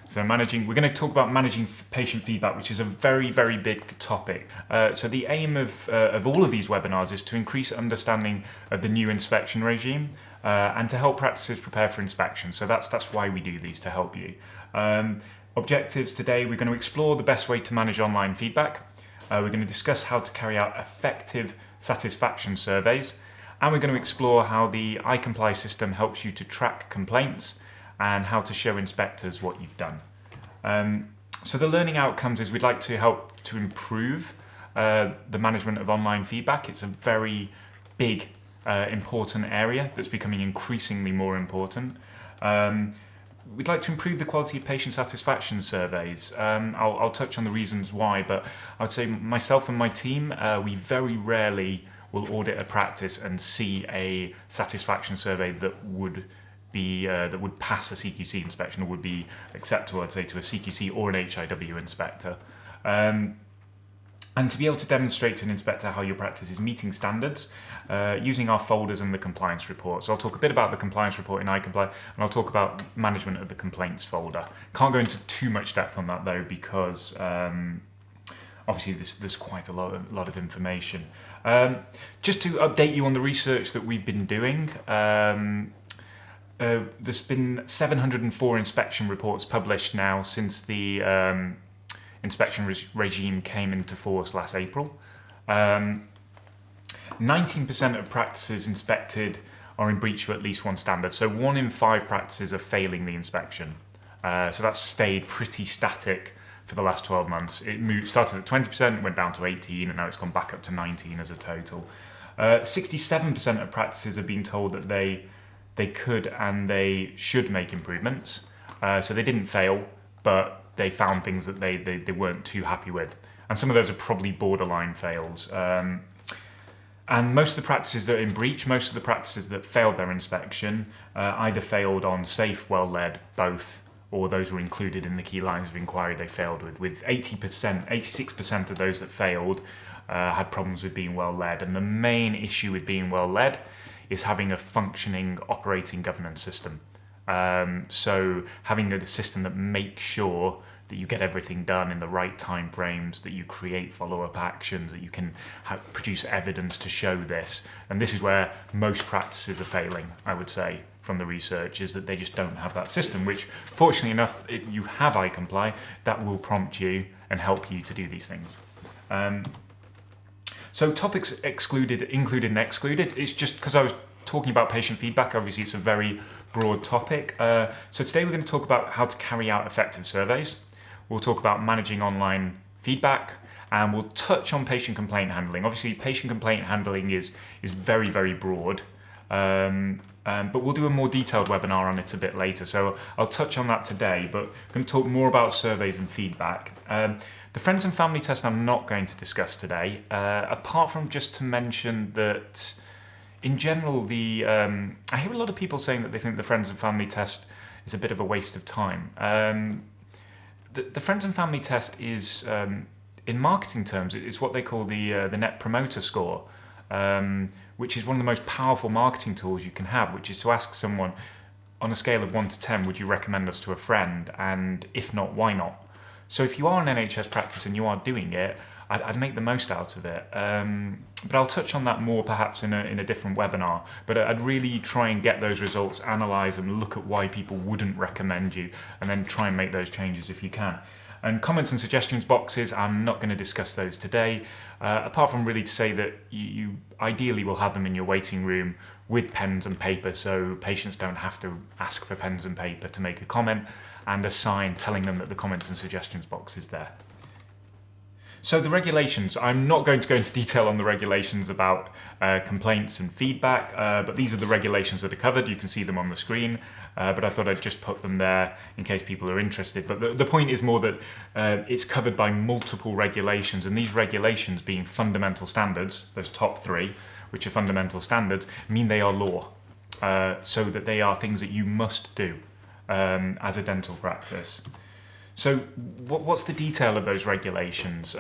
So we're going to talk about managing patient feedback, which is a very, very big topic. So the aim of all of these webinars is to increase understanding of the new inspection regime and to help practices prepare for inspection. So that's why we do these, to help you. Objectives today, we're going to explore the best way to manage online feedback. We're going to discuss how to carry out effective satisfaction surveys. And we're going to explore how the iComply system helps you to track complaints and how to show inspectors what you've done. So the learning outcomes is we'd like to help to improve the management of online feedback. It's a very big, important area that's becoming increasingly more important. We'd like to improve the quality of patient satisfaction surveys. I'll touch on the reasons why, but I would say myself and my team, we very rarely will audit a practice and see a satisfaction survey that would pass a CQC inspection or would be acceptable, I'd say, to a CQC or an HIW inspector. And to be able to demonstrate to an inspector how your practice is meeting standards using our folders and the compliance report. So I'll talk a bit about the compliance report in iComply, and I'll talk about management of the complaints folder. Can't go into too much depth on that though, because obviously there's quite a lot of information. Just to update you on the research that we've been doing, there's been 704 inspection reports published now since the inspection regime came into force last April. 19% of practices inspected are in breach of at least one standard. So 1 in 5 practices are failing the inspection. So that's stayed pretty static for the last 12 months. It started at 20%, went down to 18%, and now it's gone back up to 19% as a total. 67% of practices are being told that they could and they should make improvements. So they didn't fail, but they found things that they weren't too happy with. And some of those are probably borderline fails. And most of the practices that are in breach, most of the practices that failed their inspection, either failed on safe, well-led, both, or those were included in the key lines of inquiry they failed with 86% of those that failed had problems with being well-led. And the main issue with being well-led is having a functioning operating governance system. So having a system that makes sure that you get everything done in the right time frames, that you create follow-up actions, that you can produce evidence to show this. And this is where most practices are failing, I would say, from the research, is that they just don't have that system, which fortunately enough, if you have iComply, that will prompt you and help you to do these things. So topics included and excluded, it's just because I was talking about patient feedback, obviously it's a very broad topic. So today we're going to talk about how to carry out effective surveys. We'll talk about managing online feedback, and we'll touch on patient complaint handling. Obviously patient complaint handling is very, very broad, but we'll do a more detailed webinar on it a bit later. So I'll touch on that today, but I'm going to talk more about surveys and feedback. The friends and family test I'm not going to discuss today, apart from just to mention that in general, I hear a lot of people saying that they think the friends and family test is a bit of a waste of time. The friends and family test is, in marketing terms, it's what they call the Net Promoter Score, which is one of the most powerful marketing tools you can have, which is to ask someone, on a scale of 1 to 10, would you recommend us to a friend? And if not, why not? So if you are an NHS practice and you are doing it, I'd make the most out of it. But I'll touch on that more perhaps in a different webinar. But I'd really try and get those results, analyse them, look at why people wouldn't recommend you, and then try and make those changes if you can. And comments and suggestions boxes, I'm not going to discuss those today, apart from really to say that you ideally will have them in your waiting room with pens and paper, so patients don't have to ask for pens and paper to make a comment, and a sign telling them that the comments and suggestions box is there. So the regulations, I'm not going to go into detail on the regulations about complaints and feedback, but these are the regulations that are covered. You can see them on the screen, but I thought I'd just put them there in case people are interested. But the point is more that it's covered by multiple regulations, and these regulations being fundamental standards, those top 3, which are fundamental standards, mean they are law, so that they are things that you must do as a dental practice. So what's the detail of those regulations?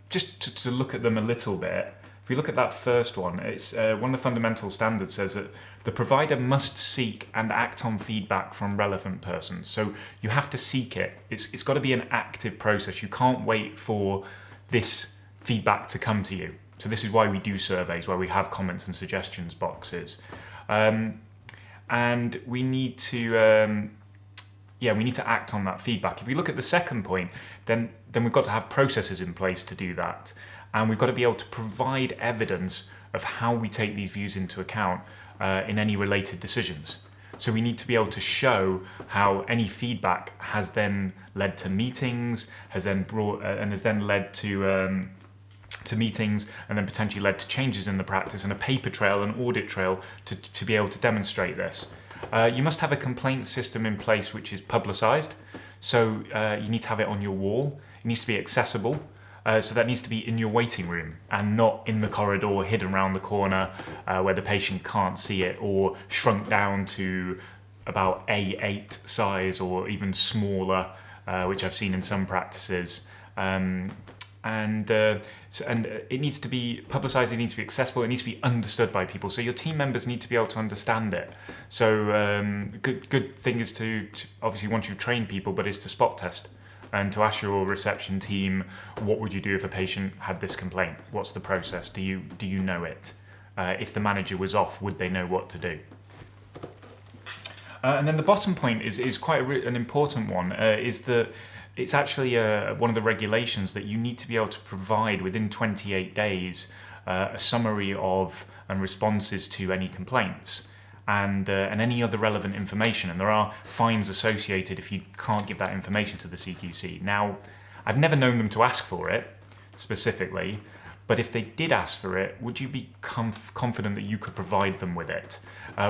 Just to look at them a little bit, if we look at that first one, it's one of the fundamental standards says that the provider must seek and act on feedback from relevant persons. So you have to seek it. It's got to be an active process. You can't wait for this feedback to come to you. So this is why we do surveys, where we have comments and suggestions boxes. And we need to we need to act on that feedback. If we look at the second point, then we've got to have processes in place to do that. And we've got to be able to provide evidence of how we take these views into account in any related decisions. So we need to be able to show how any feedback has then led to meetings, has then led to meetings, and then potentially led to changes in the practice, and a paper trail, an audit trail to be able to demonstrate this. You must have a complaint system in place which is publicised. So you need to have it on your wall. It needs to be accessible. So that needs to be in your waiting room and not in the corridor, hidden around the corner where the patient can't see it, or shrunk down to about A8 size or even smaller, which I've seen in some practices. And it needs to be publicised, it needs to be accessible, it needs to be understood by people. So your team members need to be able to understand it. So good thing is to obviously, once you've trained people, but is to spot test and to ask your reception team, what would you do if a patient had this complaint? What's the process? Do you know it? If the manager was off, would they know what to do? And then the bottom point is quite an important one, is that it's actually one of the regulations that you need to be able to provide within 28 days a summary of and responses to any complaints and any other relevant information. And there are fines associated if you can't give that information to the CQC. Now, I've never known them to ask for it specifically, but if they did ask for it, would you be confident that you could provide them with it?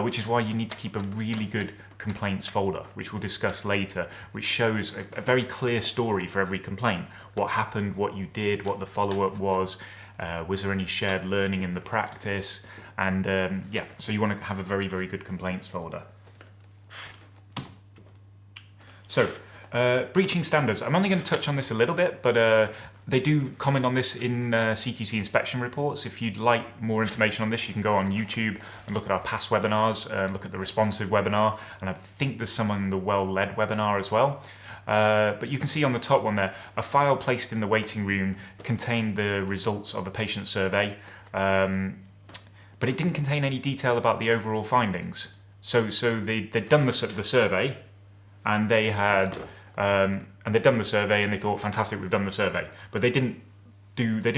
Which is why you need to keep a really good complaints folder, which we'll discuss later, which shows a very clear story for every complaint. What happened, what you did, what the follow-up was there any shared learning in the practice? And so you want to have a very, very good complaints folder. So, breaching standards. I'm only going to touch on this a little bit, but they do comment on this in CQC inspection reports. If you'd like more information on this, you can go on YouTube and look at our past webinars, and look at the responsive webinar, and I think there's some on the well-led webinar as well. But you can see on the top one there, a file placed in the waiting room contained the results of a patient survey, but it didn't contain any detail about the overall findings. So they'd done the survey, and they had they'd done the survey, and they thought, fantastic, we've done the survey. But they didn't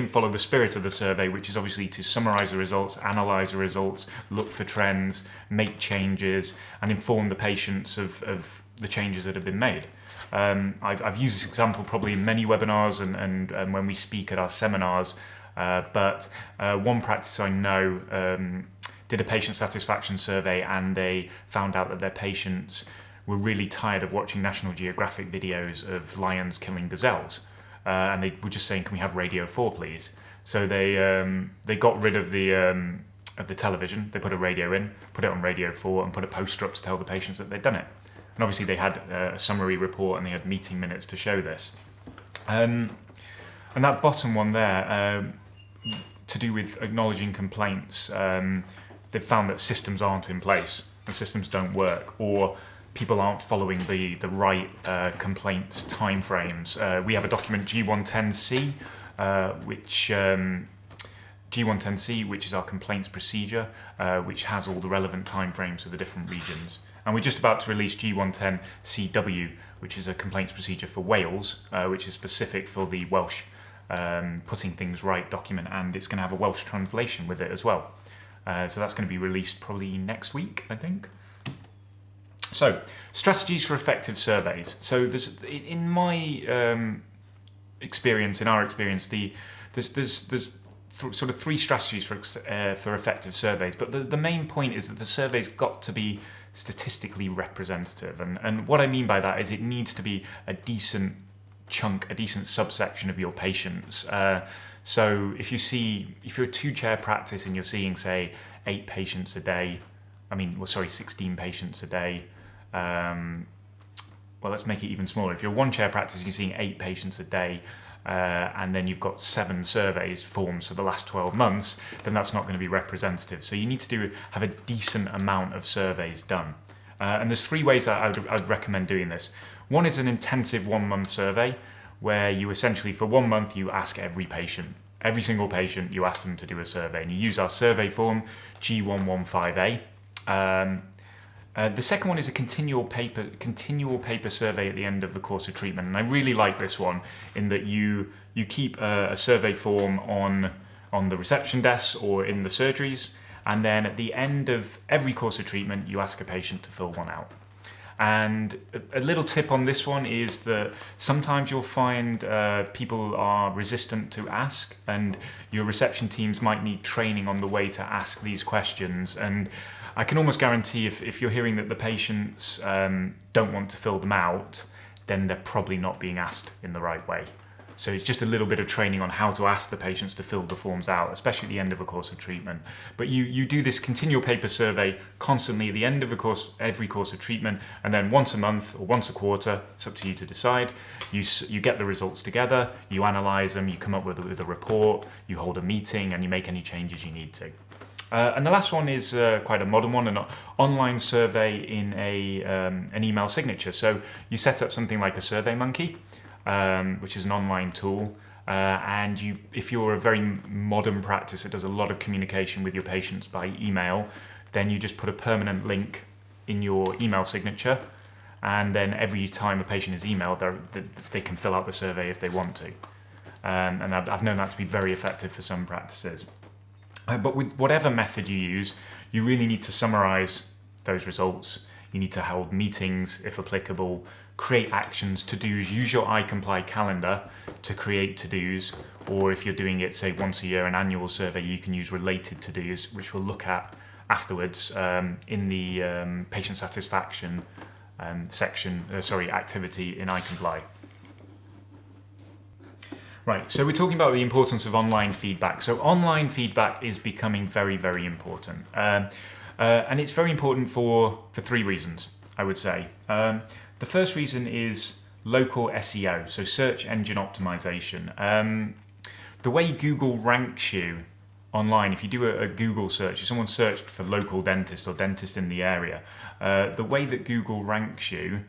follow the spirit of the survey, which is obviously to summarise the results, analyse the results, look for trends, make changes, and inform the patients of the changes that have been made. I've used this example probably in many webinars and when we speak at our seminars, but one practice I know did a patient satisfaction survey, and they found out that their patients were really tired of watching National Geographic videos of lions killing gazelles, and they were just saying, "Can we have Radio 4, please?" So they got rid of the television. They put a radio in, put it on Radio 4, and put a poster up to tell the patients that they'd done it. And obviously they had a summary report, and they had meeting minutes to show this. And that bottom one there, to do with acknowledging complaints, they've found that systems aren't in place, and systems don't work, or people aren't following the right complaints timeframes. We have a document G110C, which is our complaints procedure, which has all the relevant timeframes for the different regions. And we're just about to release G110CW, which is a complaints procedure for Wales, which is specific for the Welsh putting things right document, and it's going to have a Welsh translation with it as well. So that's going to be released probably next week, I think. So, strategies for effective surveys. So there's, in my experience, in our experience, there's sort of three strategies for effective surveys. But the main point is that the survey's got to be statistically representative. And what I mean by that is it needs to be a decent chunk, a decent subsection of your patients. So if you're a 2-chair practice and you're seeing, say, 8 patients a day, 16 patients a day. Well, let's make it even smaller. If you're a 1-chair practice and you're seeing 8 patients a day, and then you've got 7 surveys forms for the last 12 months, then that's not going to be representative. So you need to have a decent amount of surveys done. And there's 3 ways I'd recommend doing this. One is an intensive 1-month survey, where you essentially, for 1 month, you ask every single patient, you ask them to do a survey, and you use our survey form, G115A. The second one is a continual paper survey at the end of the course of treatment, and I really like this one in that you keep a survey form on the reception desk or in the surgeries, and then at the end of every course of treatment you ask a patient to fill one out. And a little tip on this one is that sometimes you'll find people are resistant to ask, and your reception teams might need training on the way to ask these questions. And I can almost guarantee if you're hearing that the patients don't want to fill them out, then they're probably not being asked in the right way. So it's just a little bit of training on how to ask the patients to fill the forms out, especially at the end of a course of treatment. But you do this continual paper survey constantly at the end of every course of treatment, and then once a month or once a quarter, it's up to you to decide. You get the results together, you analyse them, you come up with a report, you hold a meeting, and you make any changes you need to. And the last one is quite a modern one, an online survey in an email signature. So you set up something like a SurveyMonkey, which is an online tool, and if you're a very modern practice that does a lot of communication with your patients by email, then you just put a permanent link in your email signature, and then every time a patient is emailed, they can fill out the survey if they want to. And I've known that to be very effective for some practices. But with whatever method you use, you really need to summarize those results. You need to hold meetings, if applicable, create actions, to-dos, use your iComply calendar to create to-dos, or if you're doing it, say, once a year, an annual survey, you can use related to-dos, which we'll look at afterwards in the patient satisfaction activity in iComply. Right, so we're talking about the importance of online feedback. So online feedback is becoming very, very important. And it's very important for 3 reasons, I would say. The first reason is local SEO, so search engine optimization. The way Google ranks you online, if you do a Google search, if someone searched for local dentist or dentist in the area, the way that Google ranks you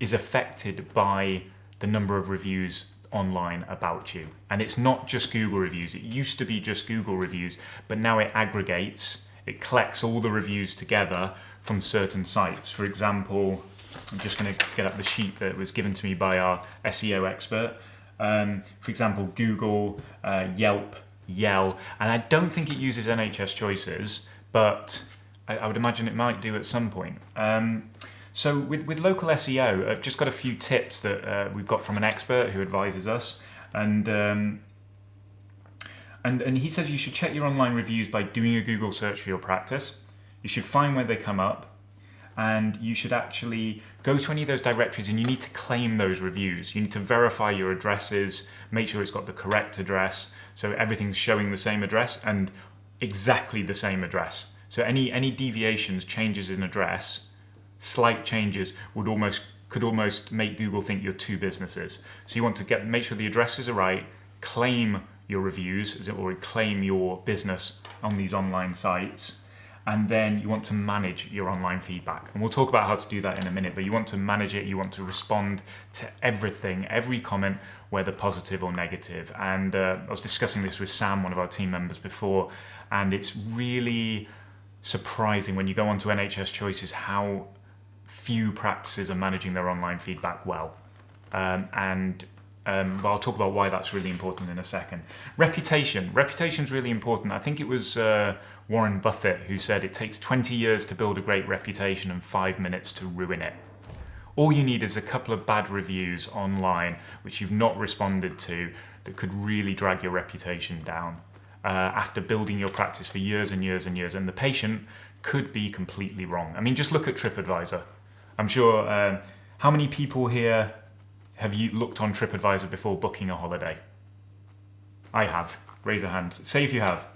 is affected by the number of reviews online about you. And it's not just Google reviews. It used to be just Google reviews, but now it aggregates, it collects all the reviews together from certain sites. For example, I'm just going to get up the sheet that was given to me by our SEO expert. For example, Google, Yelp, Yell, and I don't think it uses NHS choices, but I would imagine it might do at some point. So with local SEO, I've just got a few tips that we've got from an expert who advises us, and he says you should check your online reviews by doing a Google search for your practice. You should find where they come up, and you should actually go to any of those directories and you need to claim those reviews. You need to verify your addresses, make sure it's got the correct address, so everything's showing the same address and exactly the same address. So any deviations, changes in address, slight changes could almost make Google think you're 2 businesses. So you want to make sure the addresses are right, claim your reviews, or claim your business on these online sites, and then you want to manage your online feedback. And we'll talk about how to do that in a minute, but you want to manage it, you want to respond to everything, every comment, whether positive or negative. And I was discussing this with Sam, one of our team members, before, and it's really surprising when you go onto NHS Choices how few practices are managing their online feedback well. But I'll talk about why that's really important in a second. Reputation's really important. I think it was Warren Buffett who said it takes 20 years to build a great reputation and 5 minutes to ruin it. All you need is a couple of bad reviews online which you've not responded to that could really drag your reputation down after building your practice for years and years and years, and the patient could be completely wrong. I mean, just look at TripAdvisor. I'm sure, how many people here have you looked on TripAdvisor before booking a holiday? I have. Raise a hand. Say if you have.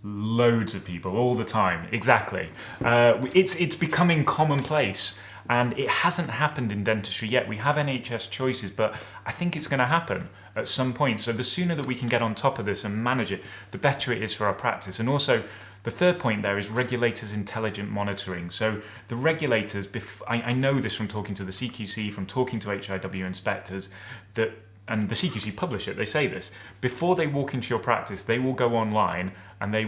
Loads of people, all the time, exactly. It's becoming commonplace, and it hasn't happened in dentistry yet. We have NHS choices, but I think it's going to happen at some point. So the sooner that we can get on top of this and manage it, the better it is for our practice. And also, the third point there is regulators' intelligent monitoring. So the regulators, I know this from talking to the CQC, from talking to HIW inspectors, and the CQC publish it, they say this, before they walk into your practice, they will go online and they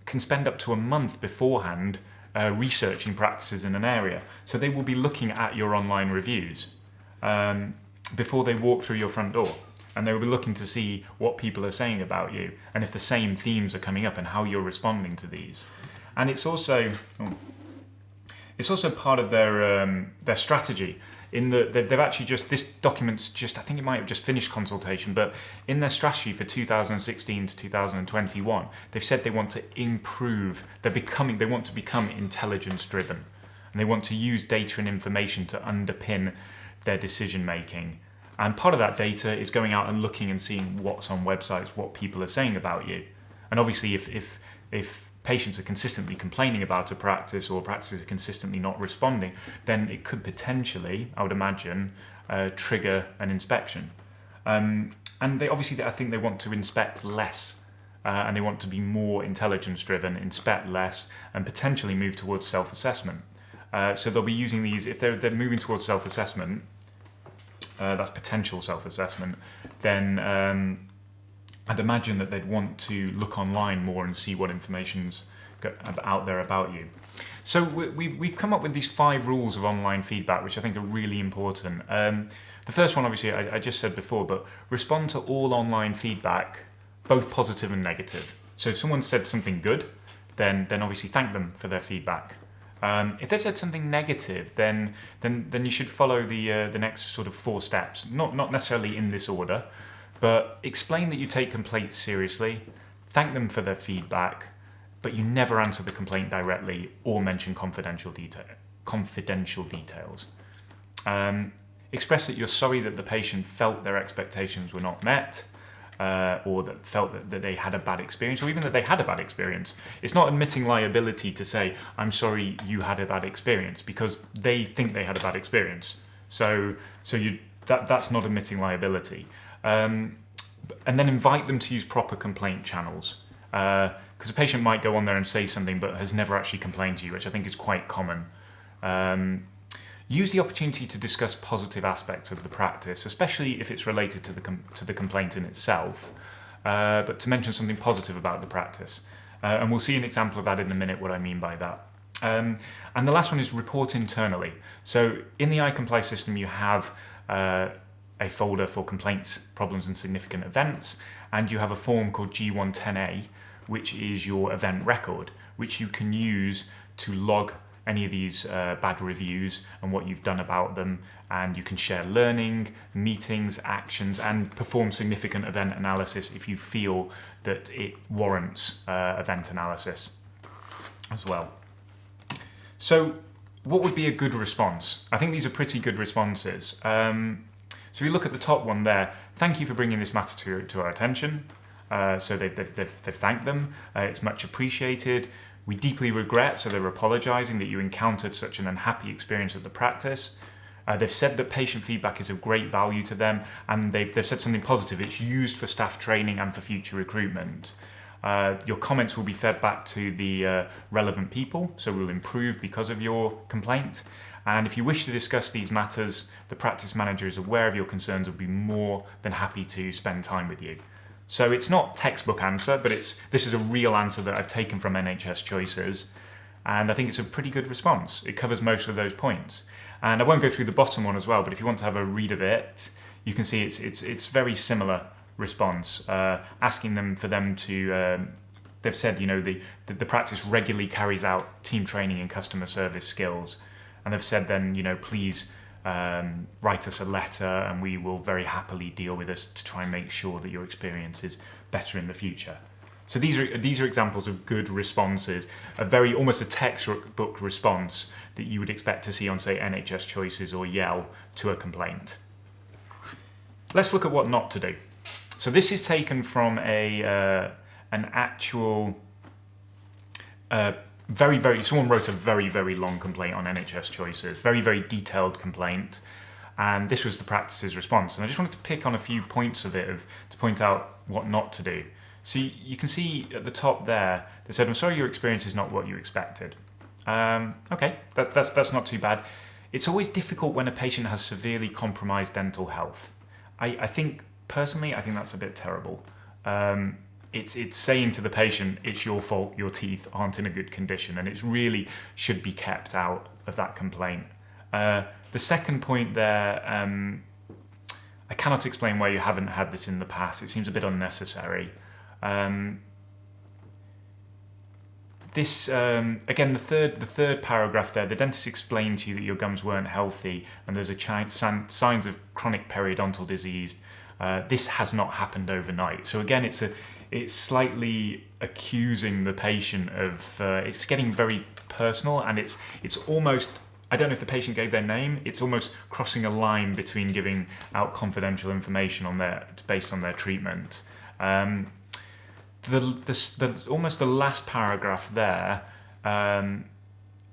can spend up to a month beforehand researching practices in an area. So they will be looking at your online reviews before they walk through your front door. And they will be looking to see what people are saying about you and if the same themes are coming up and how you're responding to these. And it's also part of their strategy, in that they've actually this document's I think it might have just finished consultation, but in their strategy for 2016 to 2021, they've said they want to improve, they want to become intelligence driven, and they want to use data and information to underpin their decision making. And part of that data is going out and looking and seeing what's on websites, what people are saying about you. And obviously if patients are consistently complaining about a practice, or practices are consistently not responding, then it could potentially, I would imagine, trigger an inspection. And I think they want to inspect less, and they want to be more intelligence driven, inspect less, and potentially move towards self-assessment. So they'll be using these, if they're moving towards self-assessment, that's potential self-assessment, then I'd imagine that they'd want to look online more and see what information's out there about you. So we've come up with these 5 rules of online feedback, which I think are really important. The first one, obviously, I just said before, but respond to all online feedback, both positive and negative. So if someone said something good, then obviously thank them for their feedback. If they said something negative, then you should follow the next sort of 4 steps. Not necessarily in this order, but explain that you take complaints seriously, thank them for their feedback, but you never answer the complaint directly or mention confidential details. Express that you're sorry that the patient felt their expectations were not met, or that felt that they had a bad experience, or even that they had a bad experience. It's not admitting liability to say, I'm sorry you had a bad experience, because they think they had a bad experience. So that's not admitting liability. And then invite them to use proper complaint channels. Because a patient might go on there and say something but has never actually complained to you, which I think is quite common. Use the opportunity to discuss positive aspects of the practice, especially if it's related to the complaint in itself, but to mention something positive about the practice. And we'll see an example of that in a minute, what I mean by that. And the last one is report internally. So in the iComply system, you have a folder for complaints, problems and significant events, and you have a form called G110A, which is your event record, which you can use to log any of these bad reviews and what you've done about them, and you can share learning, meetings, actions, and perform significant event analysis if you feel that it warrants event analysis as well. So what would be a good response? I think these are pretty good responses. So we look at the top one there. Thank you for bringing this matter to our attention. So they've thanked them. It's much appreciated. We deeply regret, so they're apologising that you encountered such an unhappy experience at the practice. They've said that patient feedback is of great value to them, and they've said something positive. It's used for staff training and for future recruitment. Your comments will be fed back to the relevant people, so we'll improve because of your complaint. And if you wish to discuss these matters, the practice manager is aware of your concerns and will be more than happy to spend time with you. So it's not textbook answer, but this is a real answer that I've taken from NHS Choices, and I think it's a pretty good response. It covers most of those points. And I won't go through the bottom one as well, but if you want to have a read of it, you can see it's very similar response, asking them for them to, they've said, the practice regularly carries out team training and customer service skills, and they've said then, please write us a letter and we will very happily deal with this to try and make sure that your experience is better in the future. So these are examples of good responses, almost a textbook response that you would expect to see on, say, NHS Choices or Yell to a complaint. Let's look at what not to do. So this is taken from an actual someone wrote a very long complaint on NHS Choices, very detailed complaint, and this was the practice's response. And I just wanted to pick on a few points of it to point out what not to do. So you can see at the top there, they said, "I'm sorry, your experience is not what you expected." Okay, that's not too bad. It's always difficult when a patient has severely compromised dental health. I think personally, I think that's a bit terrible. It's saying to the patient, it's your fault, your teeth aren't in a good condition, and it really should be kept out of that complaint. The second point there, I cannot explain why you haven't had this in the past. It seems a bit unnecessary. Again, the third paragraph there, the dentist explained to you that your gums weren't healthy and there's signs of chronic periodontal disease. This has not happened overnight. So again, it's slightly accusing the patient of, it's getting very personal, and it's almost, I don't know if the patient gave their name, it's almost crossing a line between giving out confidential information based on their treatment. Almost the last paragraph there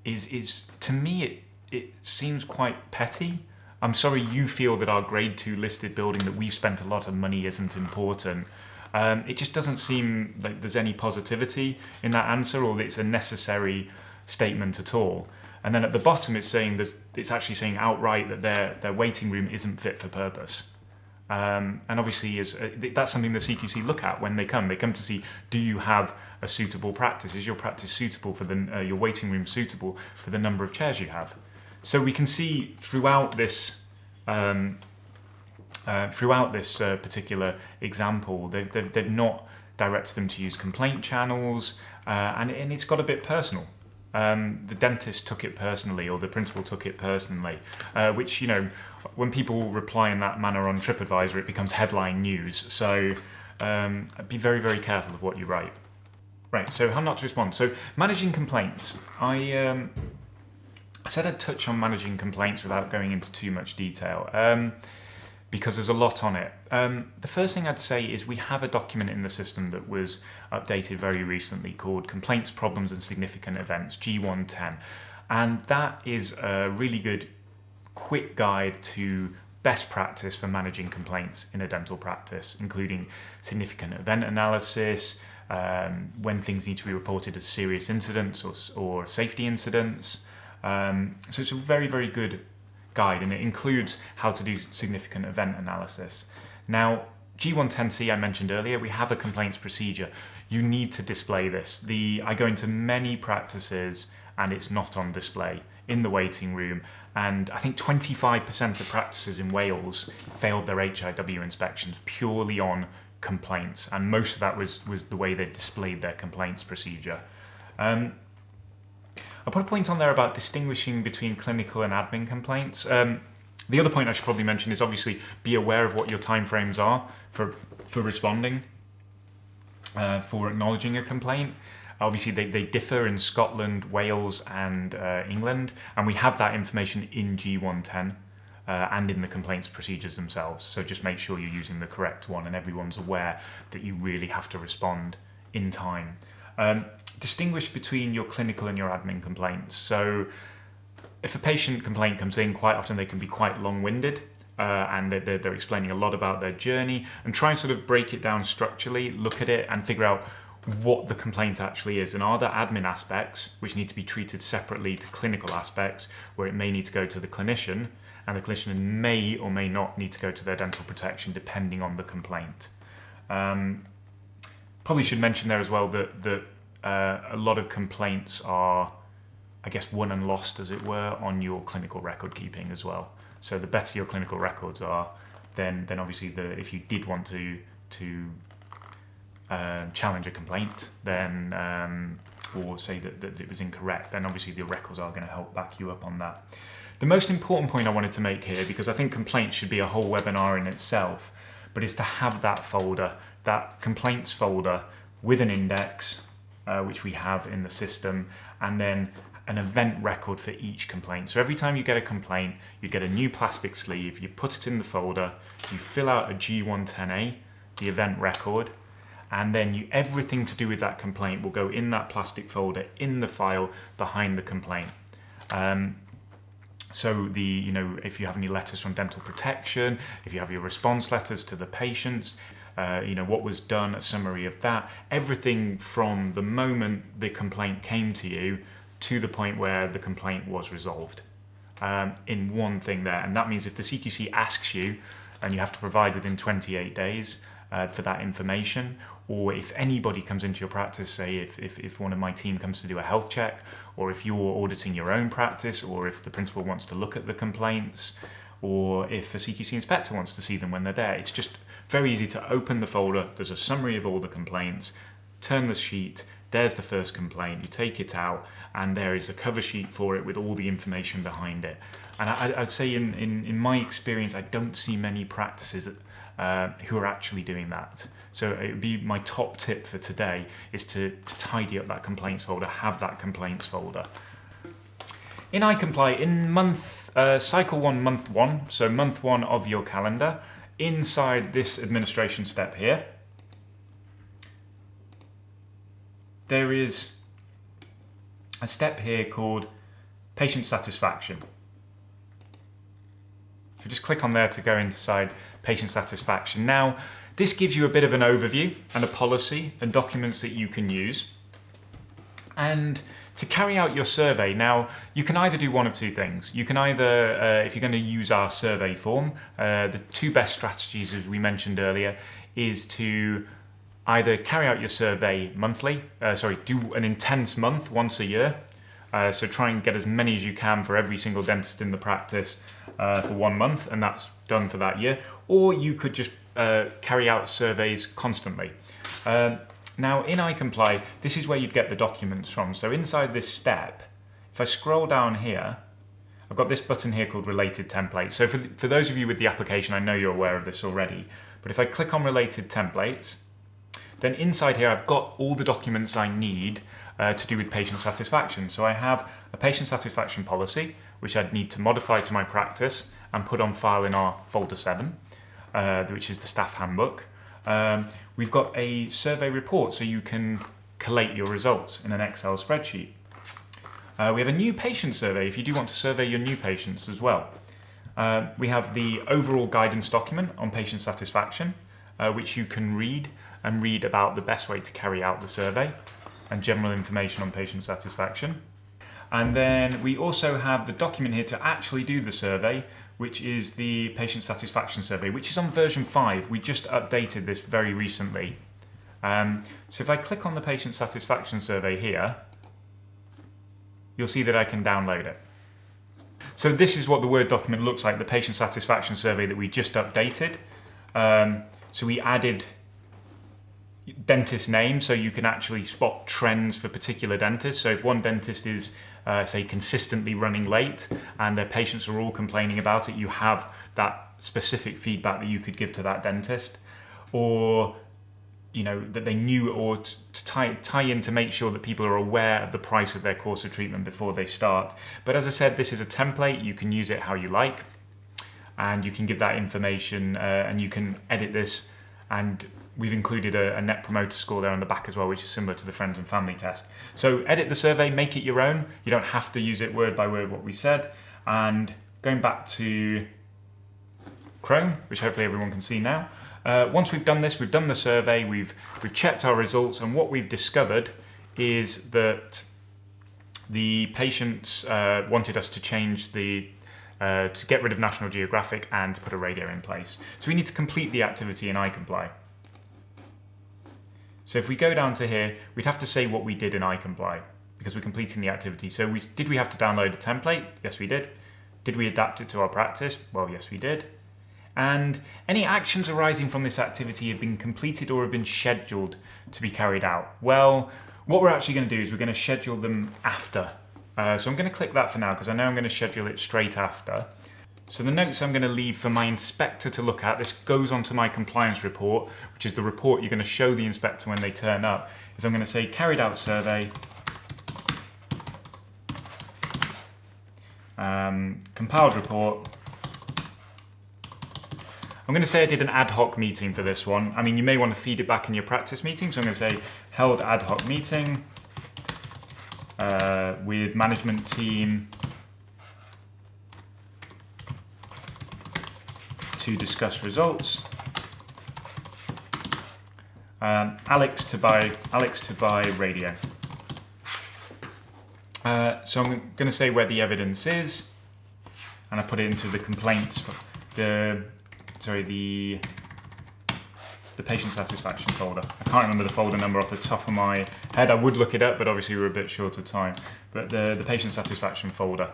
is to me it seems quite petty. I'm sorry you feel that our grade 2 listed building that we've spent a lot of money isn't important. It just doesn't seem like there's any positivity in that answer, or that it's a necessary statement at all. And then at the bottom it's actually saying outright that their waiting room isn't fit for purpose. And obviously that's something the CQC look at when they come. They come to see, do you have a suitable practice? Is your practice suitable for your waiting room suitable for the number of chairs you have? So we can see throughout this particular example, they've not directed them to use complaint channels, and it's got a bit personal. The dentist took it personally, or the principal took it personally, which, when people reply in that manner on TripAdvisor, it becomes headline news. So be very careful of what you write. Right, so how not to respond. So managing complaints. I said I'd touch on managing complaints without going into too much detail, because there's a lot on it. The first thing I'd say is we have a document in the system that was updated very recently called Complaints, Problems and Significant Events, G110. And that is a really good, quick guide to best practice for managing complaints in a dental practice, including significant event analysis, when things need to be reported as serious incidents or safety incidents. So it's a very good guide, and it includes how to do significant event analysis. Now, G110C I mentioned earlier, we have a complaints procedure. You need to display this. I go into many practices and it's not on display in the waiting room, and I think 25% of practices in Wales failed their HIW inspections purely on complaints, and most of that was the way they displayed their complaints procedure. I'll put a point on there about distinguishing between clinical and admin complaints. The other point I should probably mention is obviously be aware of what your timeframes are for responding, for acknowledging a complaint. Obviously they differ in Scotland, Wales and England, and we have that information in G110 and in the complaints procedures themselves. So just make sure you're using the correct one and everyone's aware that you really have to respond in time. Distinguish between your clinical and your admin complaints. So if a patient complaint comes in, quite often they can be quite long-winded, and they're explaining a lot about their journey, and try and sort of break it down structurally, look at it and figure out what the complaint actually is. And are there admin aspects which need to be treated separately to clinical aspects, where it may need to go to the clinician, and the clinician may or may not need to go to their dental protection depending on the complaint. Probably should mention there as well that a lot of complaints are, I guess, won and lost, as it were, on your clinical record keeping as well. So the better your clinical records are, then obviously if you did want to challenge a complaint, then or say that it was incorrect, then obviously the records are going to help back you up on that. The most important point I wanted to make here, because I think complaints should be a whole webinar in itself, but is to have that folder, that complaints folder with an index, which we have in the system, and then an event record for each complaint. So every time you get a complaint, you get a new plastic sleeve, you put it in the folder, you fill out a G110A, the event record, and then everything to do with that complaint will go in that plastic folder in the file behind the complaint. So if you have any letters from dental protection, if you have your response letters to the patients, what was done, a summary of that, everything from the moment the complaint came to you to the point where the complaint was resolved in one thing there. And that means if the CQC asks you, and you have to provide within 28 days for that information, or if anybody comes into your practice, say if one of my team comes to do a health check, or if you're auditing your own practice, or if the principal wants to look at the complaints, or if a CQC inspector wants to see them when they're there, it's just very easy to open the folder. There's a summary of all the complaints, turn the sheet, there's the first complaint, you take it out, and there is a cover sheet for it with all the information behind it. And I'd say in my experience, I don't see many practices who are actually doing that. So it would be my top tip for today is to tidy up that complaints folder, have that complaints folder. In iComply, in cycle 1, month 1, so month 1 of your calendar, inside this administration step here, there is a step here called patient satisfaction. So just click on there to go inside patient satisfaction. Now, this gives you a bit of an overview and a policy and documents that you can use. And to carry out your survey, now you can either do one of two things. You can either, if you're going to use our survey form, the two best strategies, as we mentioned earlier, is to either carry out your survey monthly, do an intense month once a year. So try and get as many as you can for every single dentist in the practice for 1 month, and that's done for that year. Or you could just carry out surveys constantly. Now in iComply, this is where you'd get the documents from. So inside this step, if I scroll down here, I've got this button here called Related Templates. So for those of you with the application, I know you're aware of this already, but if I click on Related Templates, then inside here I've got all the documents I need to do with patient satisfaction. So I have a patient satisfaction policy, which I'd need to modify to my practice and put on file in our folder 7, which is the staff handbook. We've got a survey report, so you can collate your results in an Excel spreadsheet. We have a new patient survey, if you do want to survey your new patients as well. We have the overall guidance document on patient satisfaction, which you can read and read about the best way to carry out the survey and general information on patient satisfaction. And then we also have the document here to actually do the survey, which is the patient satisfaction survey, which is on version 5. We just updated this very recently. So if I click on the patient satisfaction survey here, you'll see that I can download it. So this is what the Word document looks like, the patient satisfaction survey that we just updated. So we added dentist names, so you can actually spot trends for particular dentists. So if one dentist is, say, consistently running late and their patients are all complaining about it, you have that specific feedback that you could give to that dentist. Or, that they knew, or to tie in to make sure that people are aware of the price of their course of treatment before they start. But as I said, this is a template. You can use it how you like, and you can give that information and you can edit this, and we've included a net promoter score there on the back as well, which is similar to the friends and family test. So edit the survey, make it your own. You don't have to use it word by word what we said. And going back to Chrome, which hopefully everyone can see now. Once we've done this, we've done the survey, we've checked our results, and what we've discovered is that the patients wanted us to change to get rid of National Geographic and to put a radio in place. So we need to complete the activity in iComply. So if we go down to here, we'd have to say what we did in iComply because we're completing the activity. So did we have to download a template? Yes, we did. Did we adapt it to our practice? Well, yes, we did. And any actions arising from this activity have been completed or have been scheduled to be carried out. Well, what we're actually going to do is we're going to schedule them after. So I'm going to click that for now because I know I'm going to schedule it straight after. So the notes I'm going to leave for my inspector to look at, this goes onto my compliance report, which is the report you're going to show the inspector when they turn up, is I'm going to say carried out survey, compiled report, I'm going to say I did an ad hoc meeting for this one. I mean, you may want to feed it back in your practice meeting. So I'm going to say held ad hoc meeting with management team to discuss results. Alex to buy radio. So I'm going to say where the evidence is, and I put it into the complaints for the patient satisfaction folder. I can't remember the folder number off the top of my head. I would look it up, but obviously we're a bit short of time. But the patient satisfaction folder.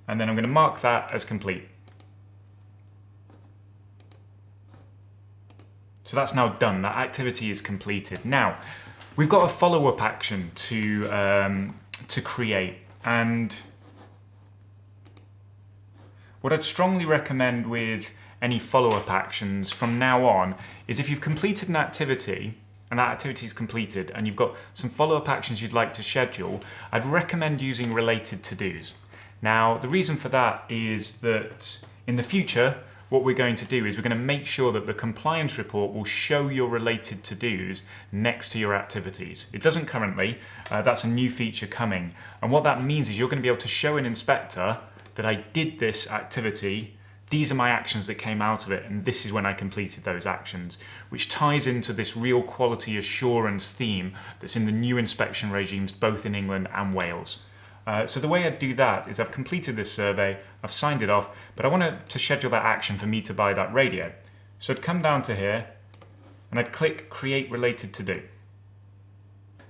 And then I'm going to mark that as complete. So that's now done. That activity is completed. Now, we've got a follow-up action to create. And what I'd strongly recommend with any follow-up actions from now on is if you've completed an activity and that activity is completed and you've got some follow-up actions you'd like to schedule, I'd recommend using related to-dos. Now, the reason for that is that in the future, what we're going to do is we're going to make sure that the compliance report will show your related to-dos next to your activities. It doesn't currently, that's a new feature coming. And what that means is you're going to be able to show an inspector that I did this activity, these are my actions that came out of it, and this is when I completed those actions, which ties into this real quality assurance theme that's in the new inspection regimes both in England and Wales. So the way I'd do that is I've completed this survey, I've signed it off, but I want to schedule that action for me to buy that radio. So I'd come down to here and I'd click Create Related To Do.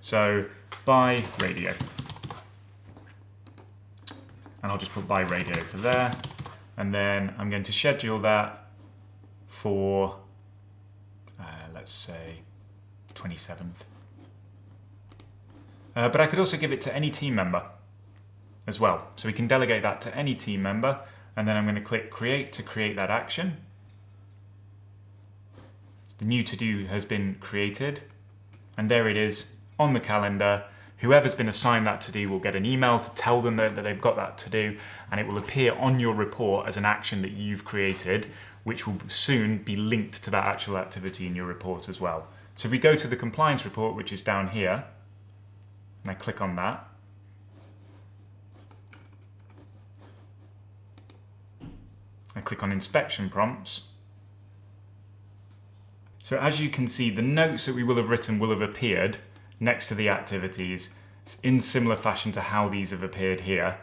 So buy radio. And I'll just put buy radio for there. And then I'm going to schedule that for, let's say, 27th. But I could also give it to any team member as well. So we can delegate that to any team member. And then I'm going to click Create to create that action. The new to-do has been created. And there it is on the calendar. Whoever's been assigned that to-do will get an email to tell them that they've got that to-do, and it will appear on your report as an action that you've created, which will soon be linked to that actual activity in your report as well. So if we go to the compliance report, which is down here, and I click on that, I click on inspection prompts. So as you can see, the notes that we will have written will have appeared next to the activities in similar fashion to how these have appeared here.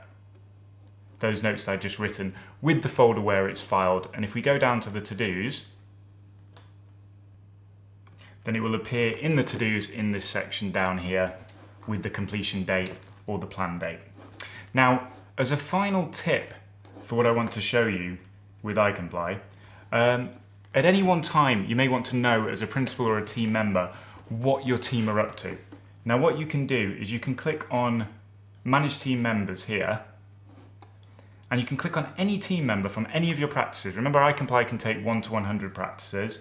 Those notes that I've just written with the folder where it's filed. And if we go down to the to-dos, then it will appear in the to-dos in this section down here with the completion date or the plan date. Now, as a final tip for what I want to show you with iComply, at any one time you may want to know as a principal or a team member what your team are up to. Now what you can do is you can click on Manage Team Members here, and you can click on any team member from any of your practices. Remember, iComply can take 1 to 100 practices,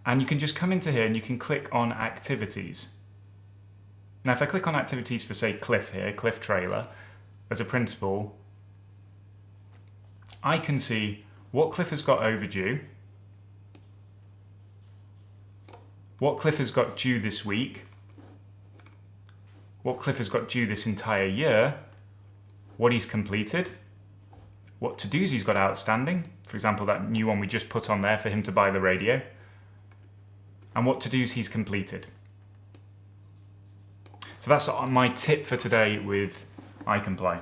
and you can just come into here and you can click on Activities. Now if I click on Activities for, say, Cliff here, Cliff Trailer, as a principal, I can see what Cliff has got overdue, what Cliff has got due this week, what Cliff has got due this entire year, what he's completed, what to-dos he's got outstanding, for example that new one we just put on there for him to buy the radio, and what to-dos he's completed. So that's my tip for today with iComply.